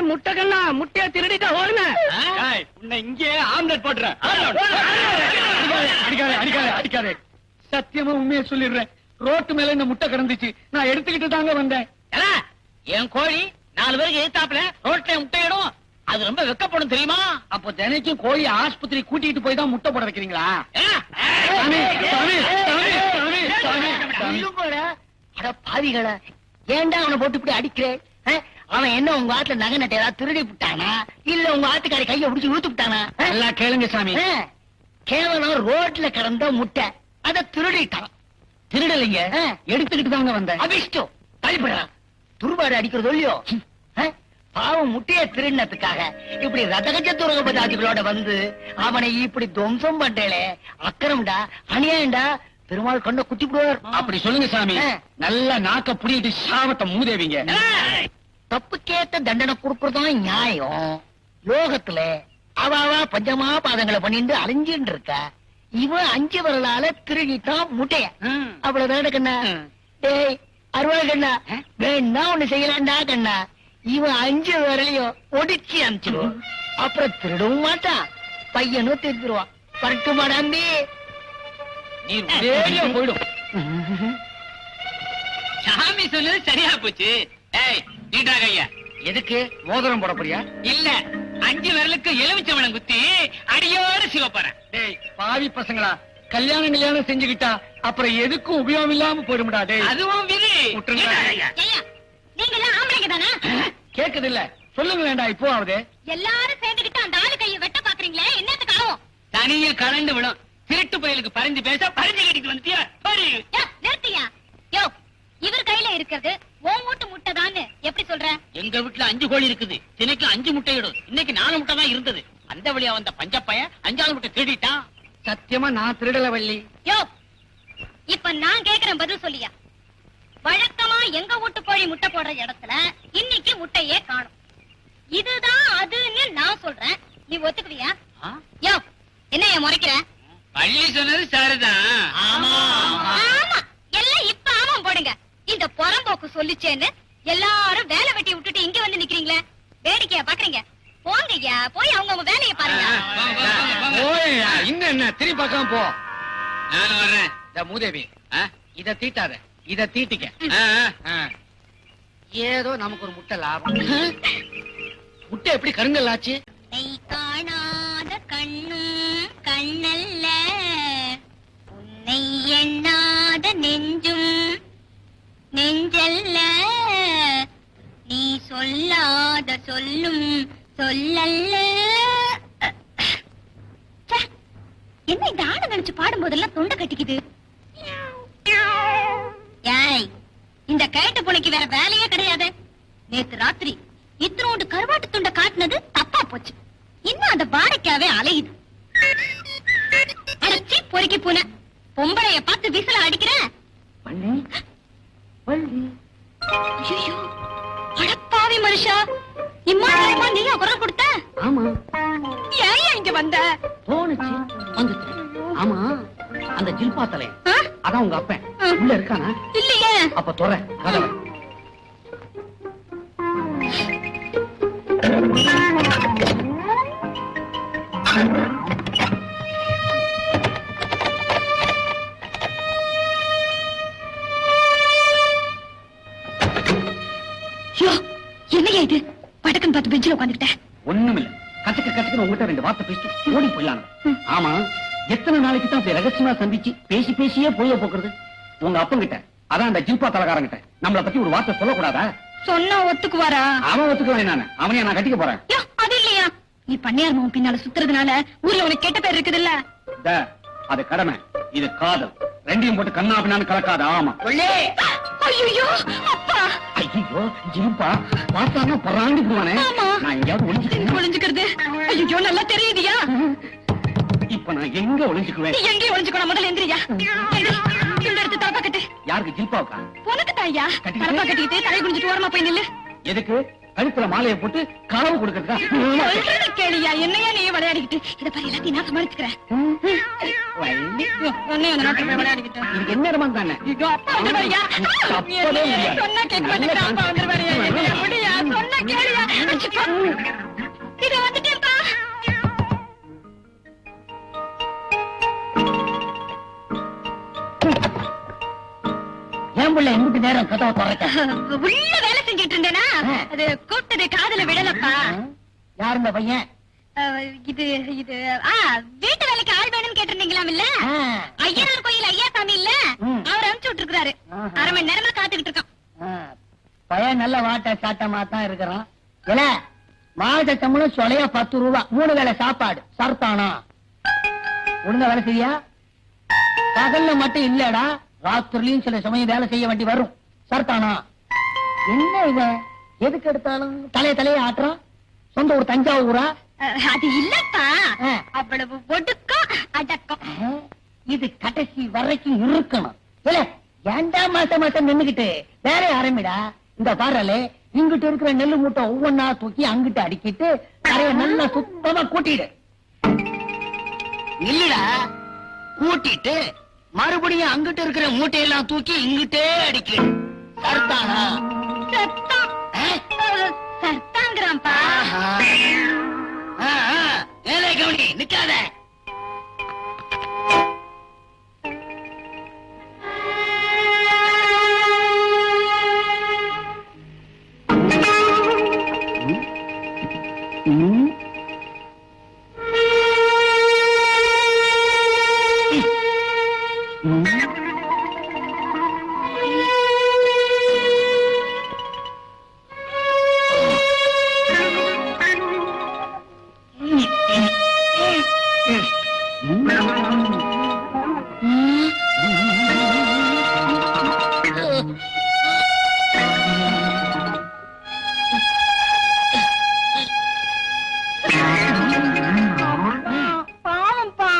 முட்டைக்கண்ணா முட்டைய திருடிட்டா ஓடுங்க. உன்னை இங்கே ஆம்லெட் போட்டுறேன். அடிக்காதே. சத்தியமா உண்மையை சொல்லிடுறேன். ரோட்டு மேல இந்த முட்டை கிடந்துச்சு, நான் எடுத்துக்கிட்டு தாங்க வந்தேன். என் கோழி 4 பேருக்கு எதிர்த்தாப்புல ரோட்ல முட்டையிடும், அது ரொம்ப வெக்கப்படும் தெரியுமா? அப்போ தினைக்கும் கோழி ஆஸ்பத்திரி கூட்டிட்டு போய் தான் முட்டை போட வைக்கிறீங்களா? பாவிகள ஏன்டா அவனை போட்டு இப்படி அடிக்கிறேன்? அவன் என்ன உங்க ஆத்துல நகை நட்டை ஏதாவது திருடி விட்டானா, இல்ல உங்க ஆத்துக்காரி கைய பிடிச்சு இழுத்து விட்டானா? எல்லாம் கேளுங்க சாமி. கேவலம் ரோட்ல கிடந்த முட்டை, அத திருடிட்டான். திருடலைங்க, எடுத்துக்கிட்டு தாங்க வந்தேன். அபிஷ்டம் தள்ளிப்படுறான். துருபாடு அடிக்கிறது இல்லையோ? பாவம் முட்டைய திருடினத்துக்காக இப்படி ரதகஜ துரகபதாதிகளோட வந்து அவனை இப்படி துவம்சம் பண்றேளே, அக்கறம்டா, அநியாயம்டா. பெருமாள் கொண்ட குத்தி போடுவார். அப்படி சொல்லுங்க சாமி. நல்ல நாக்க புடிட்டு சாவத்தை மூதேவிங்க. தப்புக்கேத்த தண்டனை கொடுக்கறதும் நியாயம். லோகத்துல அவாவா பஞ்சமா பாதங்களை பண்ணிட்டு அலைஞ்சின்னு இருக்கா. இவன் 5 விரலால திருடிட்டான் முட்டைய. அவ்வளவுதான் கண்ணா. டேய் அருவாள் கண்ணா, வேணா ஒண்ணு செய்யலாண்டா கண்ணா. இவன் 5 விரலையும் ஒடிச்சு அனுப்பிச்சிடுவான். அப்புறம் திருடவும் மாட்டான், பையனும் திருப்பிடுவான். கரெக்டு மாடாம்பி? போயிடும். சாமி சொன்னது சரியா போச்சு. ஐயா எதுக்கு மோதிரம் போட போறியா? இல்ல, 5 விரலுக்கு எலுமிச்சம்பழம் குத்தி அடியோடு சிவப்பறேன். டேய் பாவி பசங்களா, கல்யாணம் செஞ்சுக்கிட்டா அப்புறம் எதுக்கும் உபயோகம் இல்லாம போயிடும்டா. டேய் அதுவும் விதி. நீங்க எல்லாம் ஆம்பளைங்க தானா? கேக்குது இல்ல, சொல்லுங்க வேண்டாம். இப்போ ஆகுது எல்லாரும் சேர்ந்துகிட்டு அந்த ஆளு கையை வெட்ட பாக்குறீங்களே, என்னத்துக்கு ஆகும்? தனியா கலந்து விடும். திருட்டு பயலுக்கு பறிஞ்சு பேச பறிஞ்சு கட்டிட்டு வந்துட்டியா? நிறுத்தியா? யோ, இவர் கையில இருக்கிறது உன் வீட்டு முட்டை தான்னு எப்படி சொல்ற? எங்க வீட்டுல 5 கோழி இருக்குது, தினைக்கு 5 முட்டையிடும். இன்னைக்கு 4 முட்டை தான் இருந்தது. அந்த வழியா வந்த பஞ்சப்பைய 5ஆவது முட்டை திருடிட்டான். சத்தியமா நான் திருடல வள்ளி. யோ, இப்ப நான் கேக்குறேன், பதில் சொல்லியா? வழக்கமா எங்க வீட்டு கோழி முட்டை போடுற இடத்துல இன்னைக்கு முட்டையே காணும். இதுதான் அதுன்னு நான் சொல்றேன், நீ ஒத்துக்குவியா? யோ, என்ன முறைக்கிற? வள்ளி சொன்னது சரிதான். ஆமா, எல்லாம் இப்ப ஆமா போடுங்க. இந்த புறம்போக்கு சொல்லிச்சேன்னு எல்லாரும் வேலை வெட்டி விட்டுட்டு இங்க வந்து நிக்கிறீங்களே, வேடிக்கையா பாக்குறீங்க? போங்கய்யா, போய் அவங்க வேலையை பாருங்க. இன்னும் என்ன திரும்பி பார்க்காம போ. நான் வர்றேன். மூதேவி, இத தீட்டாத, இத தீட்டிக்க. ஏதோ நமக்கு ஒரு முட்டை லாபம். முட்டை எப்படி கருங்கல் ஆச்சு? காணாத கண்ணும் கண்ணல்ல, உன்னை எண்ணாத நெஞ்சும் நெஞ்சல்ல, நீ சொல்லாத சொல்லும் சொல்லல்ல. என்ன இந்த ஆட நினைச்சு பாடும் போதெல்லாம் தொண்டை கட்டிக்குது? ஏய், இந்த கேட்ட புனைக்கு வேற வேலையே கிடையாது. நேத்து ராத்திரி இத்தனோண்டு கருவாட்டு துண்டை காட்டினது தப்பா போச்சு. இன்னும் அந்த பாடைக்காவே அலையுது. அடைச்சி பொறுக்கி பூனை பொம்பளைய பார்த்து விசில அடிக்கிறேன். ஐயோ, அடப்பாவி மனுஷா, இம்மா நீயா குரல் கொடுத்த? ஆமா. ஏன் இங்க வந்த? போனுச்சு வந்துச்சு. ஆமா, அந்த ஜில்பா தலை அதான் உங்க அப்பன் உள்ள இருக்கானா? இல்லையே. அப்ப தொற கதவை. என்னையா இது? படக்குன்னு பார்த்து பெஞ்சில உட்காந்துக்கிட்ட. ஒண்ணுமில்ல, கசக்கு உங்ககிட்ட 2 வார்த்தை பேசிட்டு ஓடி போயிடலாம். ஆமா, எத்தனை நாளைக்கு தான் ரகசியமா சந்திச்சு பேசியே பொய்ய போக்குறது? உங்க அப்பங்கிட்ட, அதான் அந்த ஜில்பா தலகாரங்கிட்ட நம்மளை பத்தி ஒரு வார்த்தை சொல்லக்கூடாதா? சொன்னா ஒத்துக்குவாரா? அவன் ஒத்துக்குவான். நானு அவனையா நான் கட்டிக்க போறேன். அது இல்லையா, நீ பண்ணையார் மாவன் பின்னால சுத்துறதுனால ஊர்ல உனக்கு கெட்ட பேர் இருக்குதுல்ல. அது கடமை, இது காதல். ரெண்டையும் போட்டு கண்ணா பின்னான்னு கலக்காத. ஆமா. ஐயோ அப்பா. ஐயோ ஜில்பா பார்த்தானா பராண்டி போவானே. நான் எங்கேயாவது ஒளிஞ்சுக்கிறது? ஐயோ நல்லா தெரியுதியா. இப்ப நான் எங்க ஒளிஞ்சுக்குவேன்? எங்கே ஒளிஞ்சுக்கணும்? முதல்ல எந்திரியா. எடுத்து தலப்பா கட்டு. யாருக்கு? ஜில்பாவுக்கா? உனக்கு தாயா. தலப்பா கட்டிக்கிட்டு தலை குனிஞ்சிட்டு ஓரமா போய் நில்லு. எதுக்கு? கழுத்துல மாலையை போட்டு களவு கொடுக்கறதா சொல்றது கேளியா, என்னையா நீ விளையாடிக்கிட்டு இத பாரு, எல்லாத்தையும் நான் சமாளிச்சுக்கிறேன். உன்னை அந்த நாட்டுல போய் விளையாடிக்கிட்டு இதுக்கு என்ன இடமா தானே ஐயோ, அப்பா வந்துருவாருயா. தப்பவே முடியாது. சொன்னா கேட்க மாட்டேங்கிறா, அப்பா வந்துருவாருயா. என்னைய விடுயா, சொன்னா கேளியா. அச்சிப்பா. இதோ வந்துட்டேன்ப்பா. ஏன் புள்ள எங்கிட்டு நேரம் கதவை திறக்க? உள்ள வேலை செஞ்சுட்டு இருந்தேனா, அது கூப்பிட்டது காதுல விடலப்பா. யார் இந்த பையன்? இது இது வீட்டு வேலைக்கு ஆள் வேணும்னு கேட்டிருந்தீங்களாம் இல்ல? ஐயனார் கோயில் ஐயா சாமி இல்ல, அவர் அனுப்பிச்சு விட்டுருக்காரு. அரை மணி நேரமா காத்துக்கிட்டு இருக்கான். பையன் நல்ல வாட்ட சாட்டமா தான் இருக்கிறான். இல்ல மாத சம்பளம் சொலைய 10 ரூபா, 3 வேளை சாப்பாடு சர்த்தானா? ஒழுங்கா வேலை செய்யா? பகல்ல மட்டும் இல்லடா, ராத்திரிலையும் சில சமயம் வேலை செய்ய வேண்டி வரும். சர்த்தானா? என்ன இவ எதுக்கு எடுத்தாலும் தலைய ஆட்டுறான்? சொந்த ஊர் தஞ்சாவூரா? அது இல்லப்பா, அவ்வளவு ஒடுக்கம் அடக்கம். இது கடைசி வரைக்கும் இருக்கணும். இல்ல ஏண்டா மாசம் நின்னுகிட்டு வேற ஆரம்பிடா. இந்த பாறலே இங்கிட்டு இருக்கிற நெல்லு மூட்டை ஒவ்வொன்னா தூக்கி அங்கிட்டு அடிக்கிட்டு கரைய நல்லா சுத்தமா கூட்டிடு. இல்லடா, கூட்டிட்டு மறுபடியும் அங்கிட்டு இருக்கிற மூட்டையெல்லாம் தூக்கி இங்கிட்டே அடிக்கிடு. சர்த்தானா? சத்தம் சர்த்தாங்கிறான்ப்பா. வேலை கவனி, நிக்காத. பாவம்ப்பா.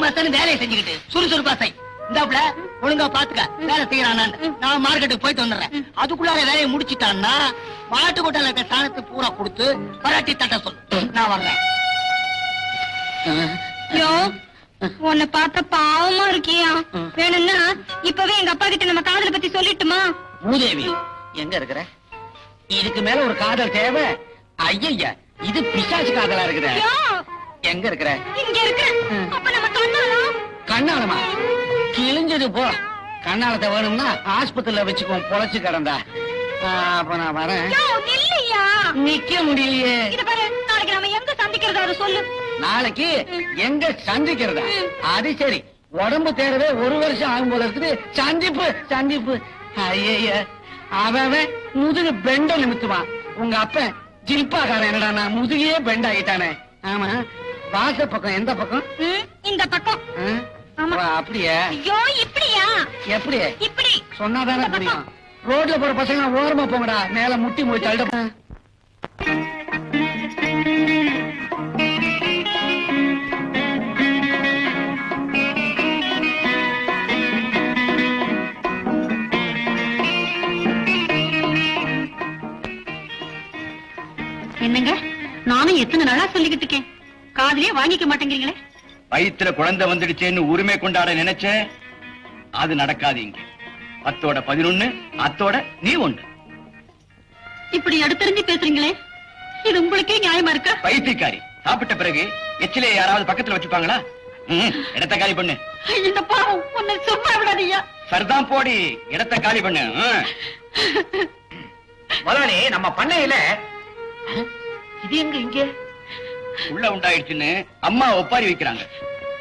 மசன்னு வேலையை செஞ்சுக்கிட்டு சுறுசுறுப்பா செய். இந்தாப்புல ஒழுங்கா பாத்துக்க, வேலை செய்யறானான்னு. நான் மார்க்கெட்டுக்கு போயிட்டு வந்துடுறேன். அதுக்குள்ளார வேலையை முடிச்சிட்டான்னா மாட்டு கொட்டால இருக்க சாணத்தை பூரா கொடுத்து பராட்டி தட்ட சொல்லு. நான் வர்றேன். யோ, உன்னை பார்த்தா பாவமா இருக்கியா? வேணும்னா இப்பவே எங்க அப்பா கிட்ட நம்ம காதலை பத்தி சொல்லிட்டுமா? மூதேவி எங்க இருக்கிற? இதுக்கு மேல ஒரு காதல் தேவை? ஐயா, இது பிசாசு காதலா இருக்குற. யோ, எங்க இருக்கிற? இங்க இருக்க. அப்ப நம்ம கண்ணாலும் கண்ணாலமா? கிழிஞ்சது போ. கண்ணாலத்தை வேணும்னா ஆஸ்பத்திரியில வச்சுக்கோ, பொழைச்சு கிடந்தா. அப்ப நான் வரேன். யோ, நில்லையா. நிக்க முடியலையே. இத பாரு, நாளைக்கு நம்ம எங்க சந்திக்கிறதா அதை சொல்லு. நாளைக்கு எங்க சந்திக்கிறதா? அது சரி, உடம்பு தேரவே 1 வருஷம் ஆகும் போல இருக்குது. சந்திப்பு. ஐய, அவன் முதுகு பெண்ட நிமித்துவான். உங்க அப்பன் ஜில்பாக்காரன் என்னடா, நான் முதுகையே பெண்ட் ஆகிட்டானே. ஆமா, வாச பக்கம் எந்த பக்கம்? இந்த பக்கம். ஆமா. அப்படியே? ஐயோ, இப்படியா? எப்படி இப்படி சொன்னாதானே புரியும். ரோட்ல போற பசங்க ஓரமா போங்கடா, மேல முட்டி போய் தள்ளிட. என்னங்க, நானும் எத்தனை நாளா சொல்லிக்கிட்டு இருக்கேன், காதுலயே வாங்கிக்க மாட்டேங்கிறீங்களே. வயிற்றுல குழந்தை வந்துடுச்சேன்னு உரிமை கொண்டாட நினைச்ச, அது நடக்காது. இங்க 10ஓட 11, அத்தோட நீ 1. இப்படி எடுத்தறிஞ்சு பேசுறீங்களே, இது உங்களுக்கே நியாயமா இருக்கா? பைத்தியக்காரி, சாப்பிட்ட பிறகு எச்சிலே யாராவது பக்கத்துல வச்சுப்பாங்களா? இடத்த காலி பண்ணு. இந்த பாவம் உன்னை சும்மா விடாதீயா. சரிதான், போடி, இடத்த காலி பண்ணு. முதலாளி, நம்ம பண்ணையில இது எங்க இங்க உள்ள உண்டாயிடுச்சுன்னு அம்மா ஒப்பாரி வைக்கிறாங்க.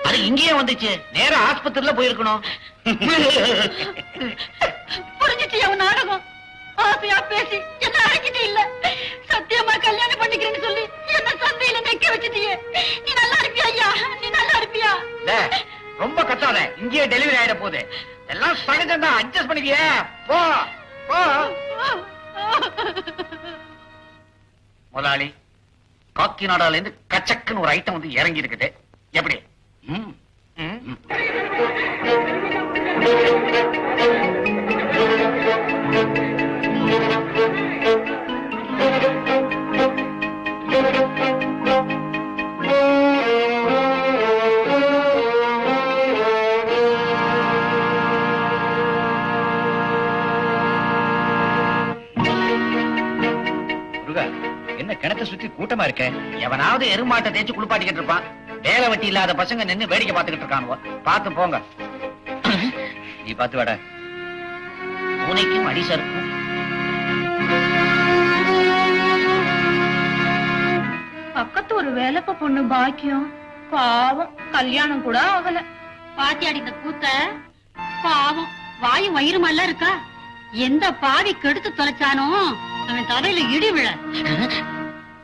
அது இங்கேயே வந்துச்சு. நேரா ஆஸ்பத்திரியில போயிருக்கணும். புரிஞ்சிச்சு அவன் நாடகம். ஆசையா பேசி என்ன அழைக்கிட்டே இல்ல. சத்தியமா கல்யாணம் பண்ணிக்கிறேன்னு சொல்லி என்ன சந்தையில நிக்க வச்சுட்டியே. நீ நல்லா இருப்பியா ஐயா? நீ நல்லா இருப்பியா? ரொம்ப கத்தாத, இங்கேயே டெலிவரி ஆயிட போகுது. எல்லாம் சகஜம்தான், அட்ஜஸ்ட் பண்ணிக்கிய. போ போ. முதலாளி, காக்கிநாடால இருந்து கச்சக்குன்னு ஒரு ஐட்டம் வந்து இறங்கி இருக்குது. எப்படி? ம், ம், ம். முருகா, என்ன கிணத்தை சுத்தி கூட்டமா இருக்க? எவனாவது எருமாட்டை தேய்ச்சி குளிப்பாட்டிக்கிட்டு இருப்பான். வேலை வெட்டி இல்லாத பசங்க நின்னு வேடிக்கை பார்த்துக்கிட்டு இருக்கானுவோ. பார்த்து போங்க. நீ பாத்து வாடா. பூனைக்கும் அடி சறுக்கும். பக்கத்து ஒரு வேலைப்ப பொண்ணு பாக்கியம் பாவம் கல்யாணம் கூட ஆகல. பாத்தியாடி இந்த கூத்த? பாவம் வாயும் வயிறுமல்ல இருக்கா? எந்த பாவி கெடுத்து தொலைச்சானோ அவன் தலையில இடி விழ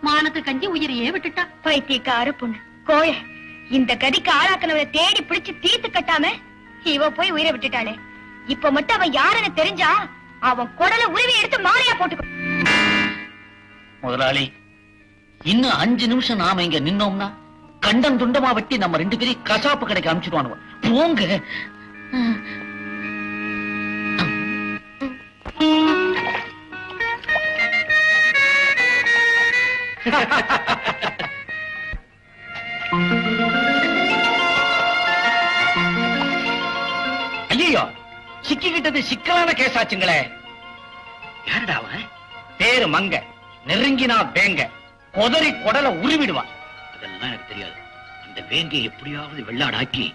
மானத்து கஞ்சி உயிரையே விட்டுட்டா. பைத்தியக்கார பொண்ணு கோய இந்த கதிக்கு ஆளாக்குனவரை தேடி பிடிச்சு தீர்த்து கட்டாம இவ போய் உயிரை விட்டுட்டானே. இப்ப மட்டும் அவன் யாருன்னு தெரிஞ்சா அவன் குடலை உருவி எடுத்து மாலையா போட்டுக்கோ. முதலாளி, இன்னும் 5 நிமிஷம் நாம இங்க நின்னோம்னா கண்டம் துண்டமா வெட்டி நம்ம 2 பேரையும் கசாப்பு கடைக்கு அனுப்பிச்சிடுவானுவ. போங்க. ஐயோ, சிக்கிக்கிட்டது சிக்கலான கேசாச்சுங்களே. யாருடா அவன்? பேரு மங்க, நெருங்கினா வேங்க, கொதறி கொடல உருவிடுவான். அதெல்லாம் எனக்கு தெரியாது. அந்த வேங்கை எப்படியாவது வெள்ளாடாக்கி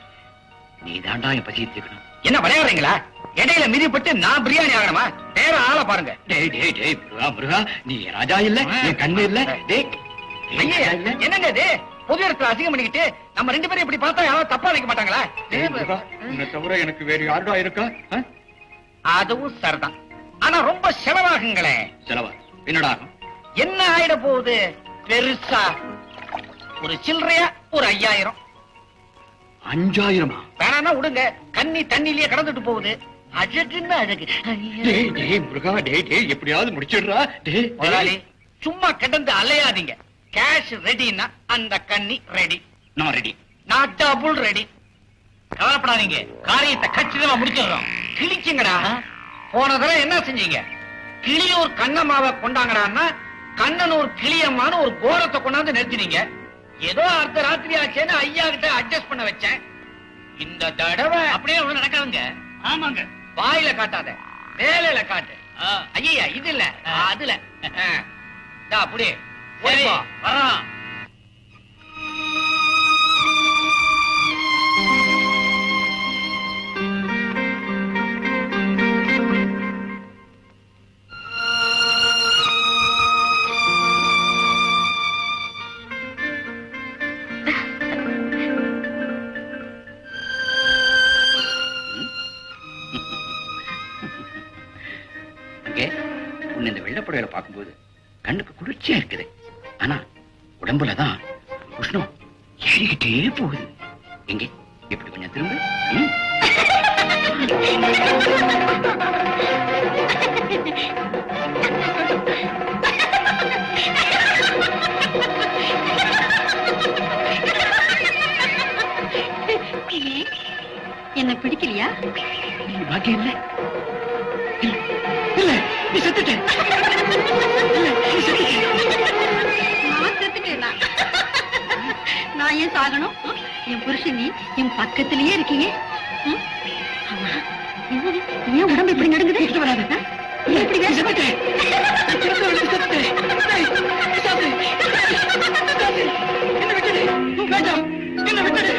நீ தாண்டா என் பசியை தீர்க்கணும். என்ன விளையாடுறீங்களா? இடையில மிதிப்பட்டு நான் பிரியாணி ஆகணுமா? வேற ஆளை பாருங்க. டேய் டேய் டேய் முருகா முருகா, நீ என் ராஜா இல்ல, என் கண்ணு இல்ல. டேய் ஐயா, என்னங்க இது? பொது இடத்துல அசிங்கம் பண்ணிக்கிட்டு நம்ம 2 பேரும் இப்படி பார்த்தா யாரும் தப்பா நினைக்க மாட்டாங்களா? உன்னை தவிர எனக்கு வேற யாருடா இருக்கா? அதுவும் சரிதான். ஆனா ரொம்ப செலவாகுங்களே. செலவா? என்னடா ஆகும்? என்ன ஆயிட போகுது பெருசா? ஒரு சில்லறையா ஒரு 5000. 5000? வேணாம்னா விடுங்க. கண்ணி தண்ணிலேயே கடந்துட்டு போகுது. அழகுன்னு அழகு. டேய் டேய் முருகா, டேய் டேய் எப்படியாவது முடிச்சிடுறா. டேய் முதலாளி, சும்மா கிடந்து அலையாதீங்க. கேஷ் ரெடின்னா அந்த கண்ணி ரெடி. நான் ரெடி. நான் டபுள் ரெடி. கவலைப்படாதீங்க, காரியத்தை கச்சிதமா முடிச்சிடுறோம். கிழிச்சுங்கடா. போன தடவை என்ன செஞ்சீங்க? கிளியூர் கண்ணம்மாவை கொண்டாங்கடான்னா கண்ணனூர் கிளியம்மான்னு ஒரு கோரத்தை கொண்டாந்து நிறுத்தினீங்க. ஏதோ அடுத்த ராத்திரி ஆச்சேன்னு ஐயா கிட்ட அட்ஜஸ்ட் பண்ண வச்சேன். இந்த தடவை அப்படியே ஒண்ணு நடக்காதுங்க. ஆமாங்க. வாயில காட்டாத, வேலையில காட்டு. ஐயா இது இல்ல அதுல. அப்படியே சரி, வர்றோம். அங்கே உன்னை இந்த வெள்ளப்படையில பார்க்கும்போது கண்ணுக்கு குளிர்ச்சியா இருக்குது. ஆனா உடம்புலதான் உஷ்ணம் ஏறிக்கிட்டே போகுது. எங்கே எப்படி கொஞ்சம் திரும்ப. என்ன பிடிக்கலையா? பாக்கியம் இல்ல. இல்ல நீ செத்துட்ட. நான் செத்துட்டேனா? நான் ஏன் சாகணும்? என் புருஷன் நீ என் பக்கத்திலேயே இருக்கீங்க. ஆமா, என்னது? ஏன் உடம்பு இப்படி நடுங்குது? வராது. ஏன் இப்படி வேஷப்பட்ட? என்ன விட்டுடு, வேண்டாம், என்ன விட்டுடு.